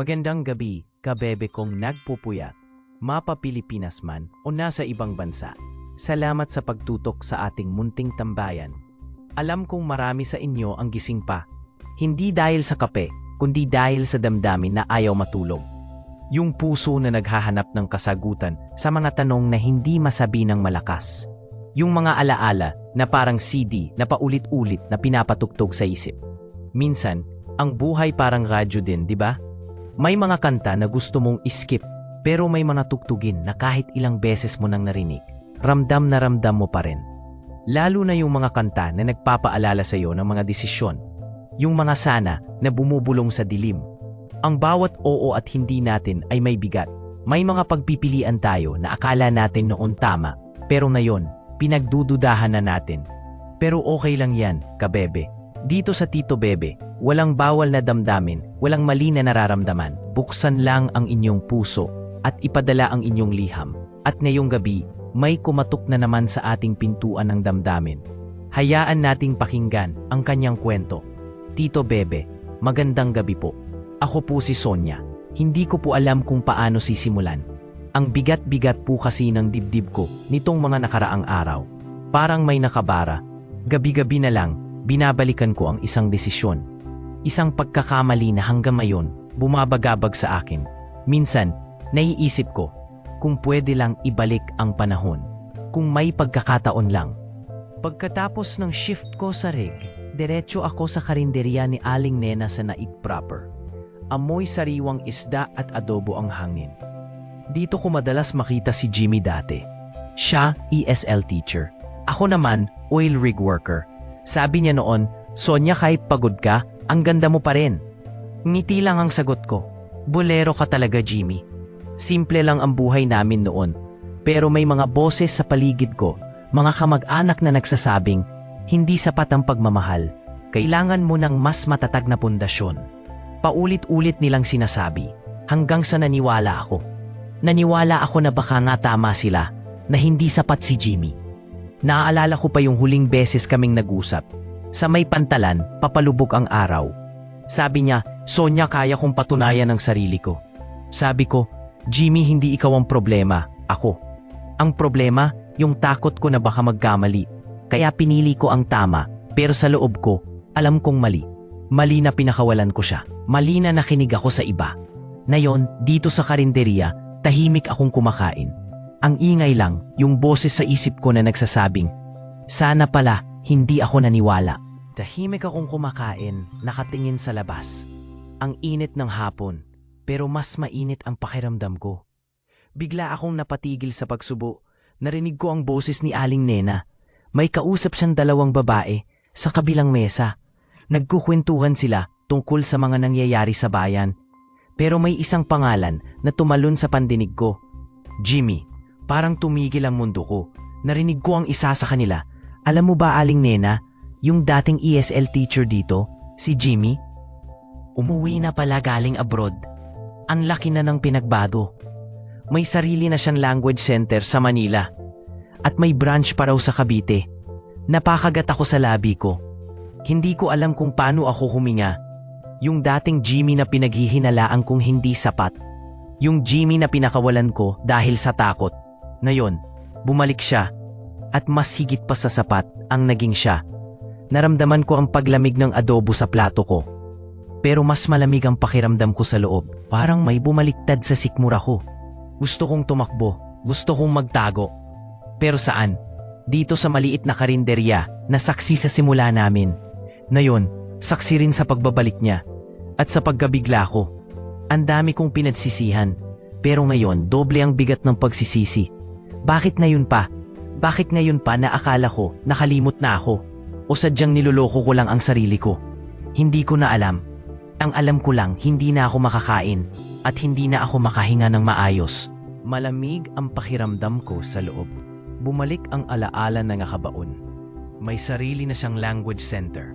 Magandang gabi, kabebe kong nagpupuyat, mapa Pilipinas man o nasa ibang bansa. Salamat sa pagtutok sa ating munting tambayan. Alam kong marami sa inyo ang gising pa. Hindi dahil sa kape, kundi dahil sa damdamin na ayaw matulog. Yung puso na naghahanap ng kasagutan sa mga tanong na hindi masabi ng malakas. Yung mga alaala na parang CD na paulit-ulit na pinapatugtog sa isip. Minsan, ang buhay parang radyo din, di ba? May mga kanta na gusto mong iskip, pero may mga tugtugin na kahit ilang beses mo nang narinig, ramdam na ramdam mo pa rin. Lalo na yung mga kanta na nagpapaalala sa iyo ng mga desisyon, yung mga sana na bumubulong sa dilim. Ang bawat oo at hindi natin ay may bigat. May mga pagpipilian tayo na akala natin noon tama, pero ngayon, pinagdududahan na natin. Pero okay lang yan, kabebe. Dito sa Tito Bebe, walang bawal na damdamin, walang mali na nararamdaman. Buksan lang ang inyong puso at ipadala ang inyong liham. At ngayong gabi, may kumatok na naman sa ating pintuan ng damdamin. Hayaan nating pakinggan ang kanyang kwento. Tito Bebe, magandang gabi po. Ako po si Sonia. Hindi ko po alam kung paano sisimulan. Ang bigat-bigat po kasi ng dibdib ko nitong mga nakaraang araw. Parang may nakabara. Gabi-gabi na lang, binabalikan ko ang isang desisyon. Isang pagkakamali na hanggang ngayon, bumabagabag sa akin. Minsan, naiisip ko, kung pwede lang ibalik ang panahon. Kung may pagkakataon lang. Pagkatapos ng shift ko sa rig, diretso ako sa karinderya ni Aling Nena sa Naig proper. Amoy sariwang isda at adobo ang hangin. Dito ko madalas makita si Jimmy dati. Siya, ESL teacher. Ako naman, oil rig worker. Sabi niya noon, Sonia, kahit pagod ka, ang ganda mo pa rin. Ngiti lang ang sagot ko. Bolero ka talaga, Jimmy. Simple lang ang buhay namin noon. Pero may mga boses sa paligid ko, mga kamag-anak na nagsasabing, hindi sapat ang pagmamahal. Kailangan mo ng mas matatag na pundasyon. Paulit-ulit nilang sinasabi, hanggang sa naniwala ako. Naniwala ako na baka nga tama sila, na hindi sapat si Jimmy. Naaalala ko pa yung huling beses kaming nag-usap. Sa may pantalan, papalubog ang araw. Sabi niya, Sonia, kaya kong patunayan ang sarili ko. Sabi ko, Jimmy, hindi ikaw ang problema, ako. Ang problema, yung takot ko na baka magkamali. Kaya pinili ko ang tama, pero sa loob ko, alam kong mali. Mali na pinakawalan ko siya. Mali na nakinig ako sa iba. Ngayon, dito sa karinderya, tahimik akong kumakain. Ang ingay lang, yung boses sa isip ko na nagsasabing, sana pala, hindi ako naniwala. Tahimik akong kumakain, nakatingin sa labas. Ang init ng hapon, pero mas mainit ang pakiramdam ko. Bigla akong napatigil sa pagsubo. Narinig ko ang boses ni Aling Nena. May kausap siyang dalawang babae sa kabilang mesa. Nagkukwentuhan sila tungkol sa mga nangyayari sa bayan. Pero may isang pangalan na tumalon sa pandinig ko. Jimmy. Parang tumigil ang mundo ko. Narinig ko ang isa sa kanila. Alam mo ba, Aling Nena, yung dating ESL teacher dito, si Jimmy? Umuwi na pala galing abroad. Ang laki na ng pinagbago. May sarili na siyang language center sa Manila. At may branch pa raw sa Cavite. Napakagat ako sa labi ko. Hindi ko alam kung paano ako huminga. Yung dating Jimmy na pinaghihinalaan kong hindi sapat. Yung Jimmy na pinakawalan ko dahil sa takot. Ngayon, bumalik siya. At mas higit pa sa sapat ang naging siya. Naramdaman ko ang paglamig ng adobo sa plato ko. Pero mas malamig ang pakiramdam ko sa loob. Parang may bumaliktad sa sikmura ko. Gusto kong tumakbo. Gusto kong magtago. Pero saan? Dito sa maliit na karinderya na saksi sa simula namin. Ngayon, saksi rin sa pagbabalik niya. At sa pagkabigla ko. Ang dami kong pinagsisihan. Pero ngayon, doble ang bigat ng pagsisisi. Bakit ngayon pa? Bakit ngayon pa na akala ko nakalimot na ako? O sadyang niloloko ko lang ang sarili ko? Hindi ko na alam. Ang alam ko lang, hindi na ako makakain at hindi na ako makahinga ng maayos. Malamig ang pakiramdam ko sa loob. Bumalik ang alaala na nakabaon. May sarili na siyang language center.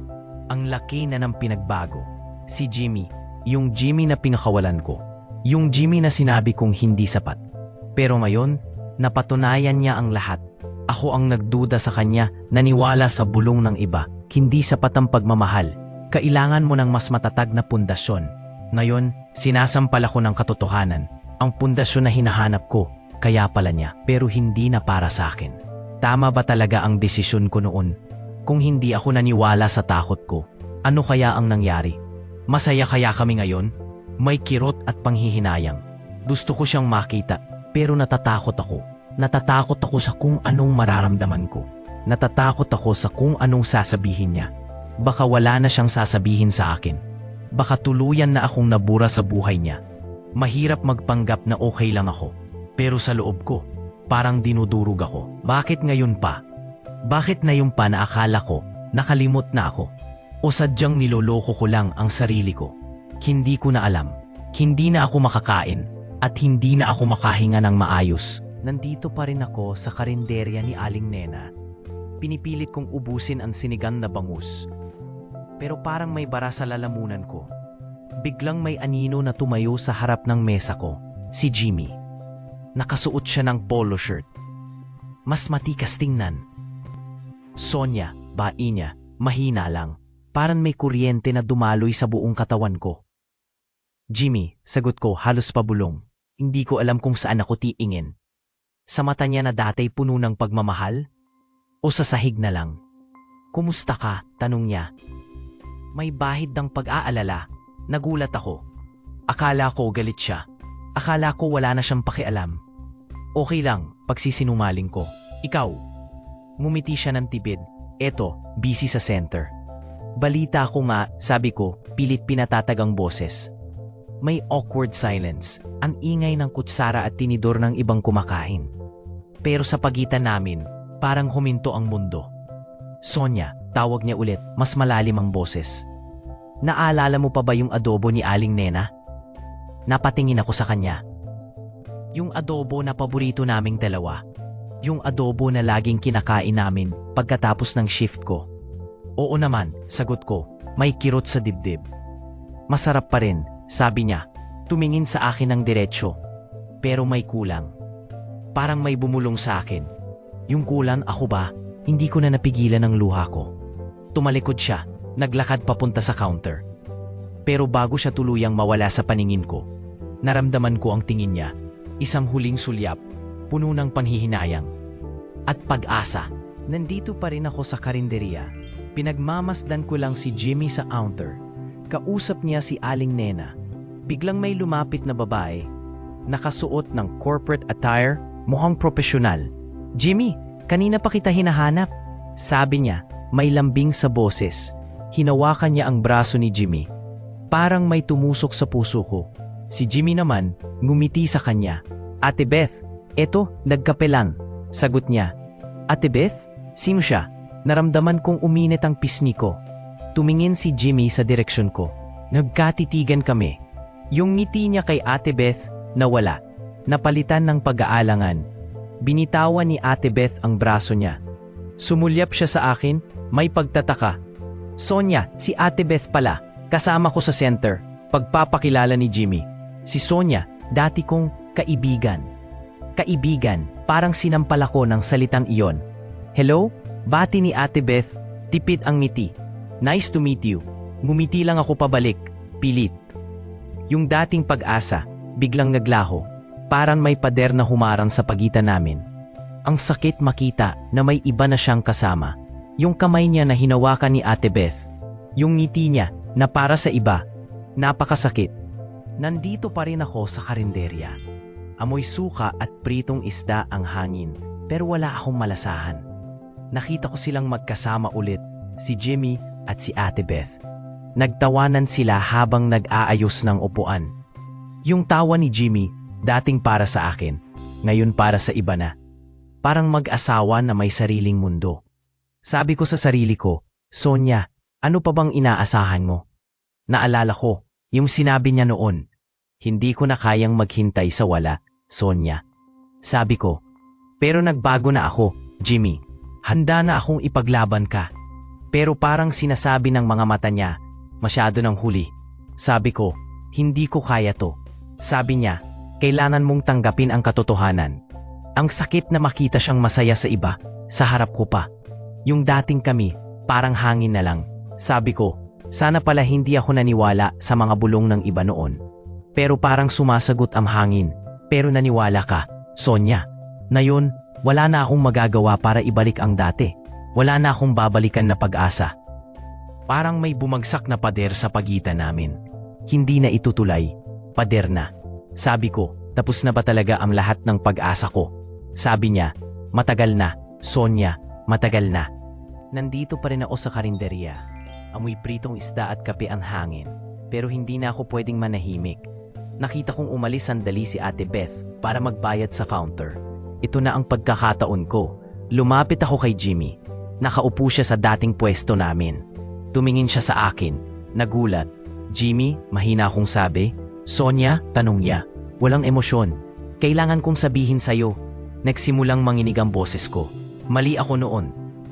Ang laki na ng pinagbago. Si Jimmy, yung Jimmy na pinakawalan ko. Yung Jimmy na sinabi kong hindi sapat. Pero ngayon, napatunayan niya ang lahat. Ako ang nagduda sa kanya, naniwala sa bulong ng iba. Hindi sapat ang pagmamahal. Kailangan mo ng mas matatag na pundasyon. Ngayon, Sinasampal ako ng katotohanan. Ang pundasyon na hinahanap ko, kaya pala niya, pero hindi na para sa akin. Tama ba talaga ang desisyon ko noon? Kung hindi ako naniwala sa takot ko, ano kaya ang nangyari? Masaya kaya kami ngayon? May kirot at panghihinayang. Gusto ko siyang makita, pero natatakot ako. Natatakot ako sa kung anong mararamdaman ko. Natatakot ako sa kung anong sasabihin niya. Baka wala na siyang sasabihin sa akin. Baka tuluyan na akong nabura sa buhay niya. Mahirap magpanggap na okay lang ako. Pero sa loob ko, parang dinudurog ako. Bakit ngayon pa? Bakit ngayon pa na akala ko nakalimot na ako? O sadyang niloloko ko lang ang sarili ko? Hindi ko na alam. Hindi na ako makakain at hindi na ako makahinga ng maayos. Nandito pa rin ako sa karinderya ni Aling Nena. Pinipilit kong ubusin ang sinigang na bangus. Pero parang may bara sa lalamunan ko. Biglang may anino na tumayo sa harap ng mesa ko, si Jimmy. Nakasuot siya ng polo shirt. Mas matikas tingnan. Sonya, bai niya, mahina lang. Parang may kuryente na dumaloy sa buong katawan ko. Jimmy, sagot ko halos pabulong. Hindi ko alam kung saan ako tiingin. Sa mata niya na datay puno ng pagmamahal? O sa sahig na lang? Kumusta ka? Tanong niya. May bahid ng pag-aalala. Nagulat ako. Akala ko galit siya. Akala ko wala na siyang pakialam. Okay lang, pagsisinungaling ko. Ikaw? Ngumiti siya ng tibid. Eto, busy sa center. Balita ko nga, sabi ko, pilit pinatatag ang boses. May awkward silence, ang ingay ng kutsara at tinidor ng ibang kumakain. Pero sa pagitan namin, parang huminto ang mundo. Sonya, tawag niya ulit, mas malalim ang boses. Naalala mo pa ba yung adobo ni Aling Nena? Napatingin ako sa kanya. Yung adobo na paborito naming dalawa. Yung adobo na laging kinakain namin pagkatapos ng shift ko. Oo naman, sagot ko, may kirot sa dibdib. Masarap pa rin, sabi niya, tumingin sa akin ng diretsyo. Pero may kulang. Parang may bumulong sa akin. Yung kulang ako ba? Hindi ko na napigilan ang luha ko. Tumalikod siya, naglakad papunta sa counter. Pero bago siya tuluyang mawala sa paningin ko, naramdaman ko ang tingin niya, isang huling sulyap, puno ng panghihinayang. At pag-asa. Nandito pa rin ako sa karinderya. Pinagmamasdan ko lang si Jimmy sa counter. Kausap niya si Aling Nena. Biglang may lumapit na babae. Nakasuot ng corporate attire, mukhang profesional. Jimmy, kanina pa kita hinahanap. Sabi niya, may lambing sa boses. Hinawakan niya ang braso ni Jimmy. Parang may tumusok sa puso ko. Si Jimmy naman, ngumiti sa kanya. Ate Beth, eto, nagkape lang. Sagot niya. Ate Beth? Sino siya? Naramdaman kong uminit ang pisngi ko. Tumingin si Jimmy sa direksyon ko. Nagkatitigan kami. Yung ngiti niya kay Ate Beth, nawala. Napalitan ng pag-aalangan. Binitawan ni Ate Beth ang braso niya. Sumulyap siya sa akin, may pagtataka. Sonya, si Ate Beth pala. Kasama ko sa center. Pagpapakilala ni Jimmy. Si Sonya, dati kong kaibigan. Kaibigan, parang sinampal ako ng salitang iyon. Hello? Bati ni Ate Beth, tipid ang ngiti. Nice to meet you. Ngumiti lang ako pabalik, pilit. Yung dating pag-asa, biglang naglaho. Parang may pader na humarang sa pagitan namin. Ang sakit makita na may iba na siyang kasama. Yung kamay niya na hinawakan ni Ate Beth. Yung ngiti niya na para sa iba. Napakasakit. Nandito pa rin ako sa karinderya. Amoy suka at pritong isda ang hangin, pero wala akong malasahan. Nakita ko silang magkasama ulit, si Jimmy at si Ate Beth. Nagtawanan sila habang nag-aayos ng upuan. Yung tawa ni Jimmy, dating para sa akin, ngayon para sa iba na. Parang mag-asawa na may sariling mundo. Sabi ko sa sarili ko, Sonya, ano pa bang inaasahan mo? Naalala ko, yung sinabi niya noon, hindi ko na kayang maghintay sa wala, Sonya. Sabi ko, pero nagbago na ako, Jimmy. Handa na akong ipaglaban ka. Pero parang sinasabi ng mga mata niya, masyado ng huli. Sabi ko, hindi ko kaya to. Sabi niya, kailangan mong tanggapin ang katotohanan. Ang sakit na makita siyang masaya sa iba, sa harap ko pa. Yung dating kami, parang hangin na lang. Sabi ko, sana pala hindi ako naniwala sa mga bulong ng iba noon. pero parang sumasagot ang hangin. Pero naniwala ka, Sonia. Na yun, wala na akong magagawa para ibalik ang dati. Wala na akong babalikan na pag-asa. Parang may bumagsak na pader sa pagitan namin. Hindi na itutulay, pader na. Sabi ko, tapos na ba talaga ang lahat ng pag-asa ko? Sabi niya, matagal na, Sonia, matagal na. Nandito pa rin ako sa karinderya. Amoy pritong isda at kape ang hangin. Pero hindi na ako pwedeng manahimik. Nakita kong umalis sandali si Ate Beth para magbayad sa counter. Ito na ang pagkakataon ko. Lumapit ako kay Jimmy. Nakaupo siya sa dating pwesto namin. Tumingin siya sa akin. Nagulat. Jimmy, mahina akong sabi. Sonia, tanong niya. Walang emosyon. Kailangan kong sabihin sa'yo. Nagsimulang manginig ang boses ko. Mali ako noon.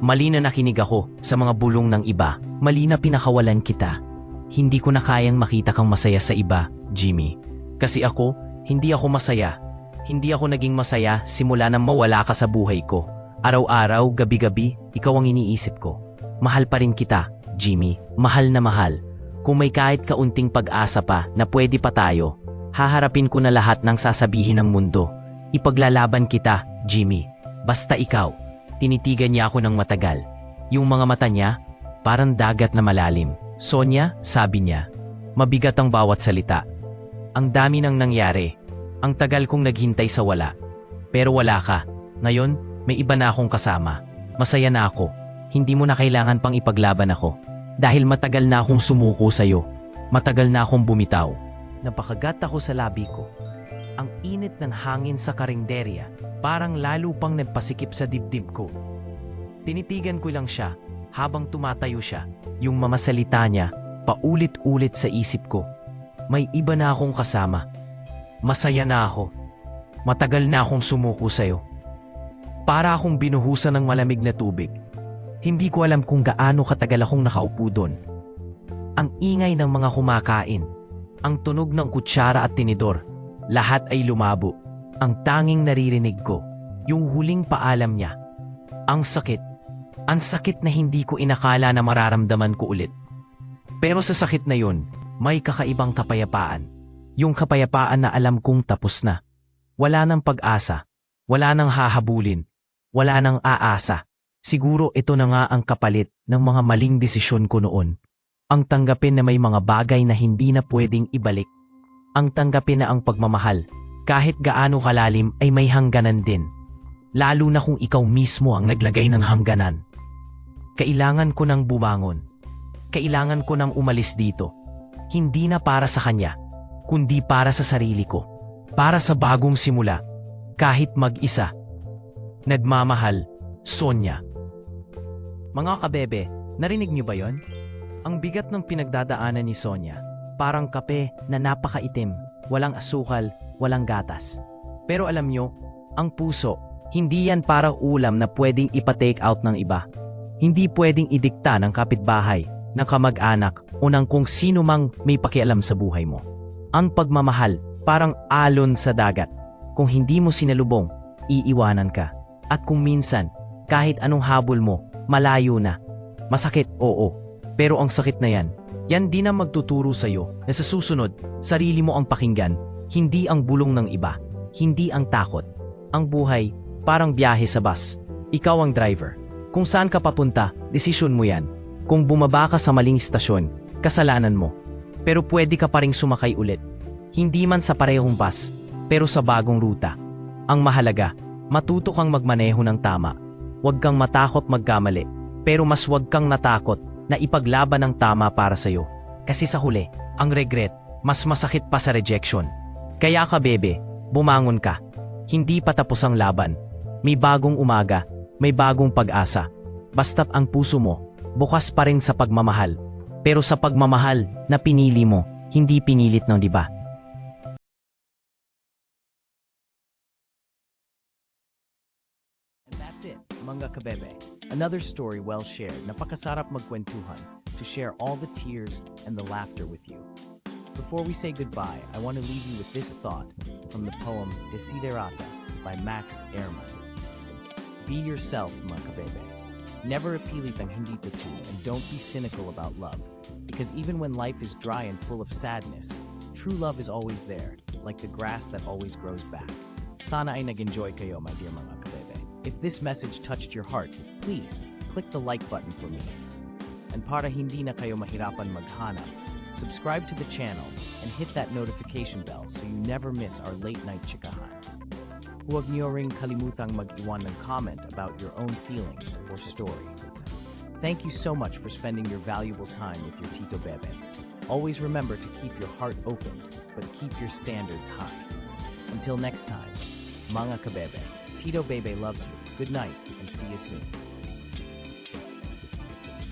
Mali na nakinig ako sa mga bulong ng iba. Mali na pinakawalan kita. Hindi ko na kayang makita kang masaya sa iba, Jimmy. Kasi ako, hindi ako masaya. Hindi ako naging masaya simula nang mawala ka sa buhay ko. Araw-araw, gabi-gabi, ikaw ang iniisip ko. Mahal pa rin kita, Jimmy. Mahal na mahal. Kung may kahit kaunting pag-asa pa na pwede pa tayo, haharapin ko na lahat ng sasabihin ng mundo. Ipaglalaban kita, Jimmy. Basta ikaw. Tinitigan niya ako ng matagal. Yung mga mata niya, parang dagat na malalim. Sonia, sabi niya. Mabigat ang bawat salita. Ang dami nang nangyari. Ang tagal kong naghintay sa wala. Pero wala ka. Ngayon, may iba na akong kasama. Masaya na ako. Hindi mo na kailangan pang ipaglaban ako. Dahil matagal na akong sumuko sa'yo. Matagal na akong bumitaw. Napakagat ako sa labi ko. Ang init ng hangin sa karinderya parang lalo pang nagpasikip sa dibdib ko. Tinitigan ko lang siya habang tumatayo siya. Yung mamasalita niya paulit-ulit sa isip ko. May iba na akong kasama. Masaya na ako. Matagal na akong sumuko sa'yo. Para akong binuhusan ng malamig na tubig. Hindi ko alam kung gaano katagal akong nakaupo doon. Ang ingay ng mga kumakain, ang tunog ng kutsara at tinidor, lahat ay lumabo. Ang tanging naririnig ko, yung huling paalam niya. Ang sakit na hindi ko inakala na mararamdaman ko ulit. Pero sa sakit na yun, may kakaibang kapayapaan. Yung kapayapaan na alam kong tapos na. Wala nang pag-asa, wala nang hahabulin, wala nang aasa. Siguro ito na nga ang kapalit ng mga maling desisyon ko noon. Ang tanggapin na may mga bagay na hindi na pwedeng ibalik. Ang tanggapin na ang pagmamahal, kahit gaano kalalim ay may hangganan din. Lalo na kung ikaw mismo ang naglagay ng hangganan. Kailangan ko nang bumangon. Kailangan ko nang umalis dito. Hindi na para sa kanya, kundi para sa sarili ko. Para sa bagong simula, kahit mag-isa. Nagmamahal, Sonia. Mga kabebe, narinig niyo ba yon? Ang bigat ng pinagdadaanan ni Sonia. Parang kape na napakaitim, walang asukal, walang gatas. Pero alam niyo, ang puso, hindi yan parang ulam na pwedeng ipa-take out ng iba. Hindi pwedeng idikta ng kapitbahay, ng kamag-anak o ng kung sino mang may pakialam sa buhay mo. Ang pagmamahal, parang alon sa dagat. Kung hindi mo sinalubong, iiwanan ka. At kung minsan, kahit anong habol mo, malayo na. Masakit, oo. Pero ang sakit na yan din ang magtuturo sa'yo na sa susunod, sarili mo ang pakinggan, hindi ang bulong ng iba, hindi ang takot. Ang buhay, parang biyahe sa bus. Ikaw ang driver. Kung saan ka papunta, desisyon mo yan. Kung bumaba ka sa maling istasyon, kasalanan mo. Pero pwede ka pa ring sumakay ulit. Hindi man sa parehong bus, pero sa bagong ruta. Ang mahalaga, matuto kang magmaneho ng tama. Huwag kang matakot magkamali, pero mas huwag kang natakot na ipaglaban ang tama para sa'yo. Kasi sa huli, ang regret, mas masakit pa sa rejection. Kaya ka bebe, bumangon ka. Hindi pa tapos ang laban. May bagong umaga, may bagong pag-asa. Basta't ang puso mo, bukas pa rin sa pagmamahal. Pero sa pagmamahal na pinili mo, hindi pinilit ng iba. And that's it, mga kabebe. Another story well shared. Napakasarap magkwentuhan to share all the tears and the laughter with you. Before we say goodbye, I want to leave you with this thought from the poem Desiderata by Max Ehrmann. Be yourself, mga kabebe. Never pilit ang hindi totoo, and don't be cynical about love. Because even when life is dry and full of sadness, True love is always there, like the grass that always grows back. Sana ay nag-enjoy kayo, my dear mga kabebe. If this message touched your heart, please click the like button for me. And para hindi na kayo mahirapan maghanap, subscribe to the channel and hit that notification bell so you never miss our late night chikahan. Huwag niyo ring kalimutang mag-iwan ng comment about your own feelings or story. Thank you so much for spending your valuable time with your Tito Bebe. Always remember to keep your heart open, but keep your standards high. Until next time, mga kabebe, Tito Bebe loves you. Good night and see you soon.